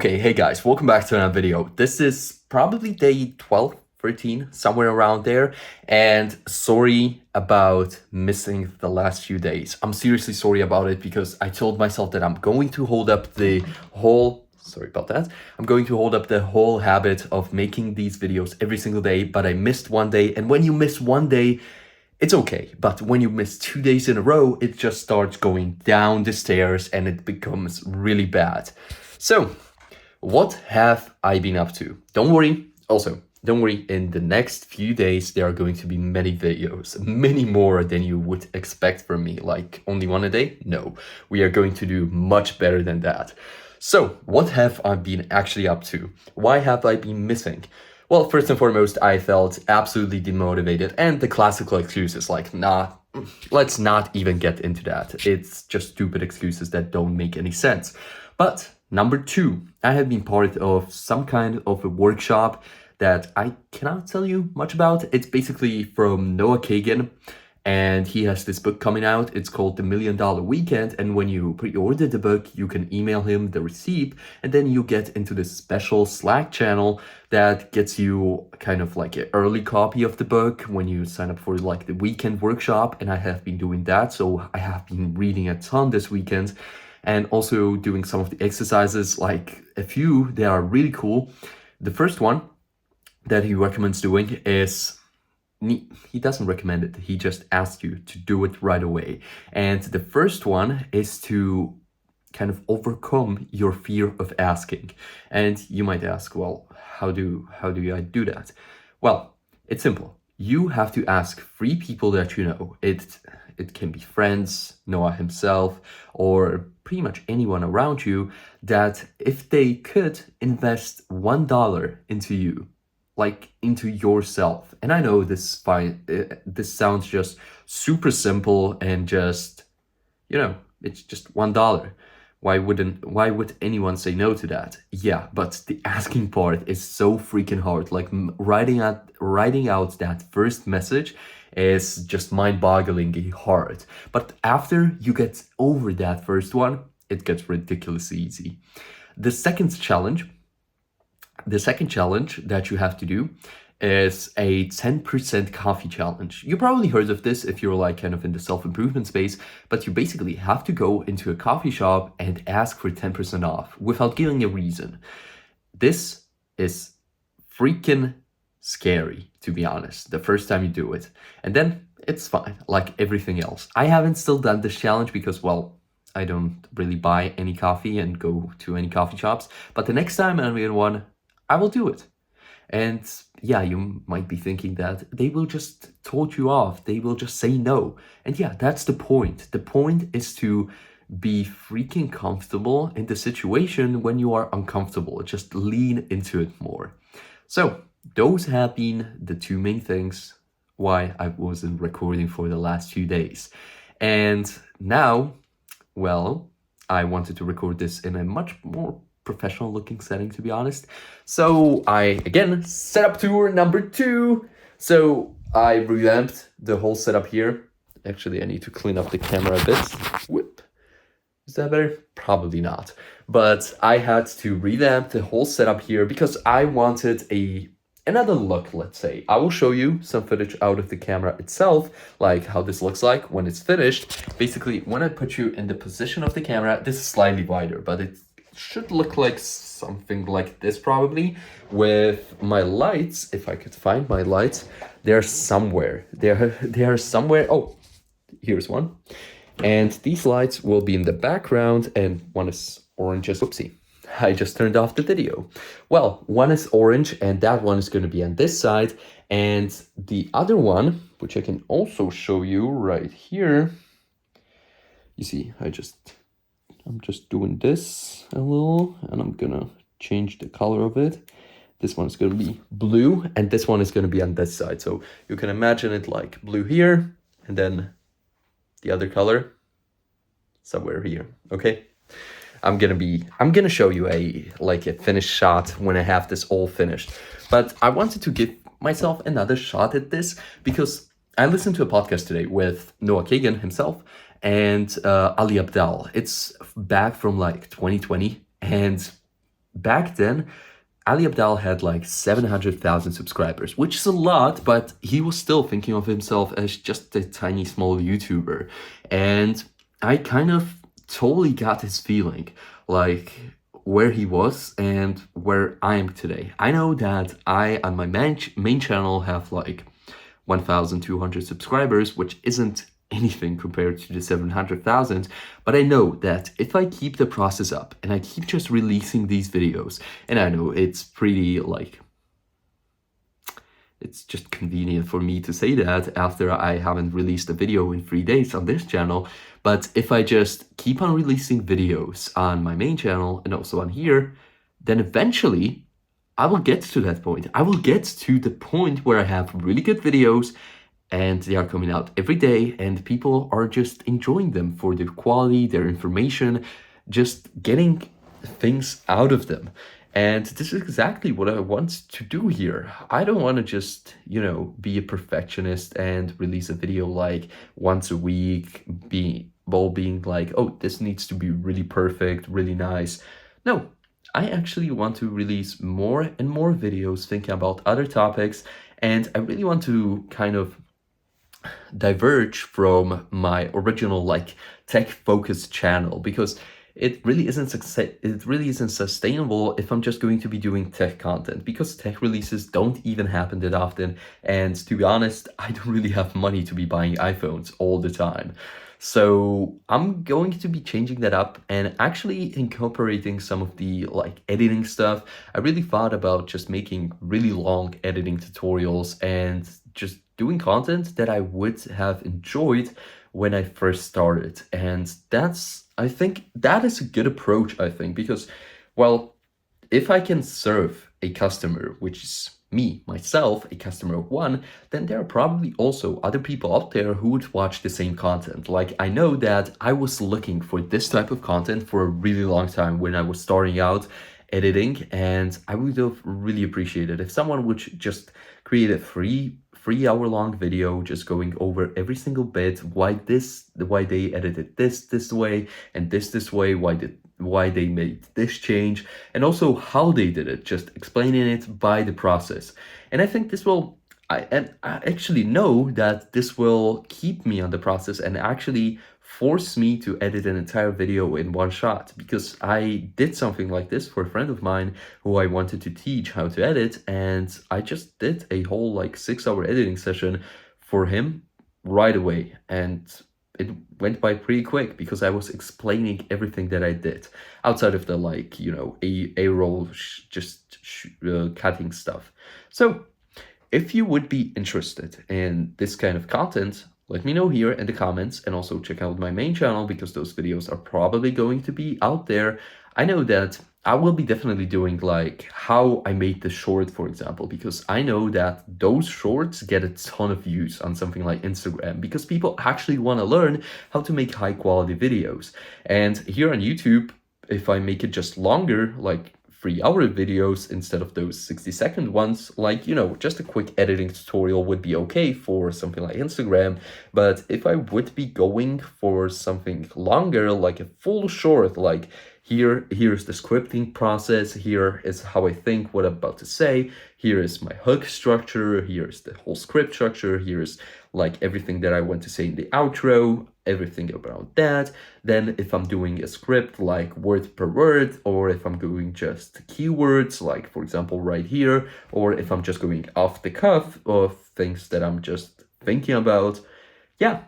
Okay, hey guys, welcome back to another video. This is probably day 12, 13, somewhere around there. And sorry about missing the last few days. I'm seriously sorry about it because I told myself that I'm going to hold up the whole, sorry about that. I'm going to hold up the whole habit of making these videos every single day, but I missed one day. And when you miss one day, it's okay, but when you miss 2 days in a row, it just starts going down the stairs and it becomes really bad. So, what have I been up to? Don't worry. Also, don't worry. In the next few days, there are going to be many videos, many more than you would expect from me. Like only one a day? No, we are going to do much better than that. So, what have I been actually up to? Why have I been missing? Well, first and foremost, I felt absolutely demotivated, and the classical excuses like, nah, let's not even get into that. It's just stupid excuses that don't make any sense. But number two, I have been part of some kind of a workshop that I cannot tell you much about. It's basically from Noah Kagan, and he has this book coming out. It's called The $1,000,000 Weekend. And when you pre-order the book, you can email him the receipt, and then you get into this special Slack channel that gets you kind of like an early copy of the book when you sign up for like the weekend workshop. And I have been doing that. So I have been reading a ton this weekend and also doing some of the exercises, like a few that are really cool. The first one that he recommends doing is, he doesn't recommend it, he just asks you to do it right away. And the first one is to kind of overcome your fear of asking. And you might ask, well, how do I do that? Well, it's simple. You have to ask 3 people that you know. It can be friends, Noah himself, or pretty much anyone around you, that if they could invest $1 into you, like into yourself. And I know this sounds just super simple and just, it's just $1. Why would anyone say no to that? Yeah, but the asking part is so freaking hard. Like writing out that first message is just mind-bogglingly hard. But after you get over that first one, it gets ridiculously easy. The second challenge that you have to do is a 10% coffee challenge. You probably heard of this if you're like kind of in the self-improvement space, but you basically have to go into a coffee shop and ask for 10% off without giving a reason. This is freaking scary, to be honest, the first time you do it. And then it's fine, like everything else. I haven't still done this challenge because, well, I don't really buy any coffee and go to any coffee shops. But the next time I'm in one, I will do it. And yeah, you might be thinking that they will just told you off. They will just say no. And yeah, that's the point. The point is to be freaking comfortable in the situation when you are uncomfortable. Just lean into it more. So those have been the 2 main things why I wasn't recording for the last few days. And now, well, I wanted to record this in a much more professional looking setting, to be honest. So I again set up tour number 2. So I revamped the whole setup here. Actually, I need to clean up the camera a bit. Whoop. Is that better? Probably not. But I had to revamp the whole setup here because I wanted another look, let's say. I will show you some footage out of the camera itself, like how this looks like when it's finished. Basically, when I put you in the position of the camera, this is slightly wider, but it should look like something like this probably, with my lights. If I could find my lights, they're somewhere. They're somewhere. Oh, here's one. And these lights will be in the background, and one is orange. Whoopsie. I just turned off the video. Well, one is orange and that one is going to be on this side. And the other one, which I can also show you right here. You see, I'm just doing this a little and I'm going to change the color of it. This one is going to be blue and this one is going to be on this side. So you can imagine it like blue here and then the other color somewhere here. Okay. I'm gonna show you a finished shot when I have this all finished. But I wanted to give myself another shot at this because I listened to a podcast today with Noah Kagan himself and Ali Abdaal. It's back from like 2020 and back then, Ali Abdaal had like 700,000 subscribers, which is a lot, but he was still thinking of himself as just a tiny small YouTuber. And I kind of totally got his feeling, like where he was and where I am today. I know that I, on my main channel, have like 1,200 subscribers, which isn't anything compared to the 700,000. But I know that if I keep the process up and I keep just releasing these videos, and I know it's pretty like, it's just convenient for me to say that after I haven't released a video in 3 days on this channel. But if I just keep on releasing videos on my main channel and also on here, then eventually I will get to that point. I will get to the point where I have really good videos and they are coming out every day and people are just enjoying them for their quality, their information, just getting things out of them. And this is exactly what I want to do here. I don't want to just, be a perfectionist and release a video like once a week, being like, oh, this needs to be really perfect, really nice. No, I actually want to release more and more videos thinking about other topics, and I really want to kind of diverge from my original like tech focused channel, because it really isn't sustainable if I'm just going to be doing tech content, because tech releases don't even happen that often, and to be honest, I don't really have money to be buying iPhones all the time. So I'm going to be changing that up and actually incorporating some of the like editing stuff. I really thought about just making really long editing tutorials and just doing content that I would have enjoyed when I first started. And I think that is a good approach, I think, because, well, if I can serve a customer, which is me, myself, a customer of one, then there are probably also other people out there who would watch the same content. Like, I know that I was looking for this type of content for a really long time when I was starting out editing, and I would have really appreciated if someone would just create a 3 hour long video just going over every single bit, why they edited this way and this way, why they made this change, and also how they did it, just explaining it by the process. And I think I actually know that this will keep me on the process and actually force me to edit an entire video in one shot, because I did something like this for a friend of mine who I wanted to teach how to edit, and I just did a whole like 6 hour editing session for him right away, and it went by pretty quick because I was explaining everything that I did outside of the like a roll cutting stuff. So if you would be interested in this kind of content, let me know here in the comments, and also check out my main channel because those videos are probably going to be out there. I know that I will be definitely doing like how I made the short, for example, because I know that those shorts get a ton of views on something like Instagram because people actually want to learn how to make high quality videos. And here on YouTube, if I make it just longer, like 3 hour videos instead of those 60-second ones, like, just a quick editing tutorial would be okay for something like Instagram. But if I would be going for something longer, like a full short, like here's the scripting process, here is how I think what I'm about to say, here is my hook structure, here's the whole script structure, here's like everything that I want to say in the outro, everything about that. Then if I'm doing a script like word per word, or if I'm doing just keywords, like for example right here, or if I'm just going off the cuff of things that I'm just thinking about, yeah,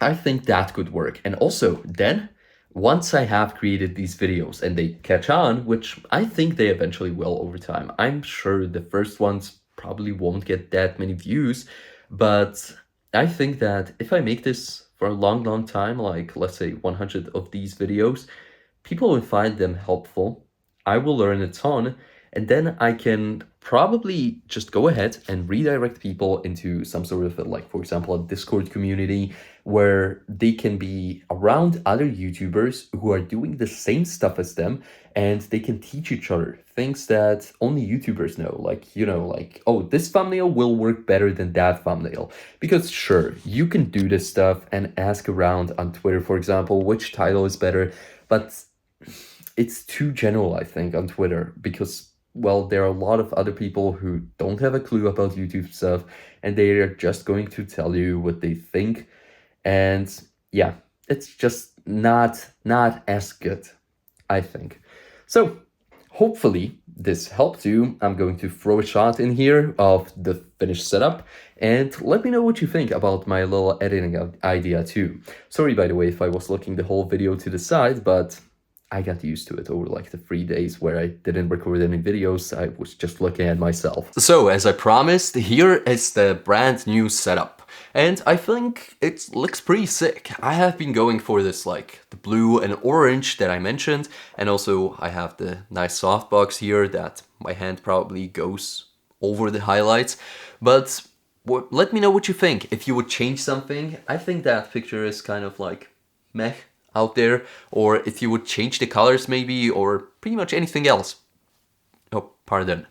I think that could work. And also then, once I have created these videos and they catch on, which I think they eventually will over time, I'm sure the first ones probably won't get that many views, but I think that if I make this for a long, long time, like let's say 100 of these videos, people will find them helpful. I will learn a ton, and then I can probably just go ahead and redirect people into some sort of like, for example, a Discord community where they can be around other YouTubers who are doing the same stuff as them, and they can teach each other things that only YouTubers know. Like, like, oh, this thumbnail will work better than that thumbnail. Because sure, you can do this stuff and ask around on Twitter, for example, which title is better, but it's too general, I think, on Twitter because, well, there are a lot of other people who don't have a clue about YouTube stuff and they are just going to tell you what they think. And yeah, it's just not as good, I think. So hopefully this helped you. I'm going to throw a shot in here of the finished setup and let me know what you think about my little editing idea too. Sorry, by the way, if I was looking the whole video to the side, but I got used to it over like the 3 days where I didn't record any videos. I was just looking at myself. So as I promised, here is the brand new setup. And I think it looks pretty sick. I have been going for this like the blue and orange that I mentioned. And also I have the nice softbox here that my hand probably goes over the highlights. But let me know what you think. If you would change something, I think that picture is kind of like meh out there. Or if you would change the colors maybe, or pretty much anything else. Oh, pardon.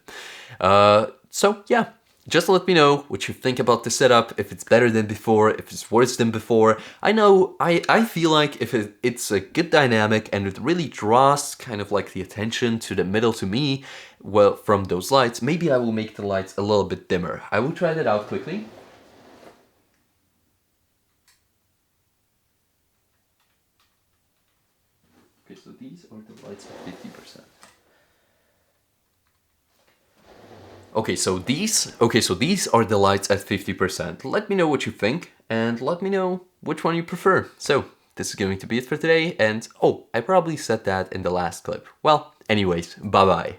So yeah. Just let me know what you think about the setup, if it's better than before, if it's worse than before. I know, I feel like if it's a good dynamic and it really draws kind of like the attention to the middle to me, well, from those lights, maybe I will make the lights a little bit dimmer. I will try that out quickly. Okay, so these are the lights at 50%. Okay, so these are the lights at 50%. Let me know what you think and let me know which one you prefer. So, this is going to be it for today and oh, I probably said that in the last clip. Well, anyways, bye bye.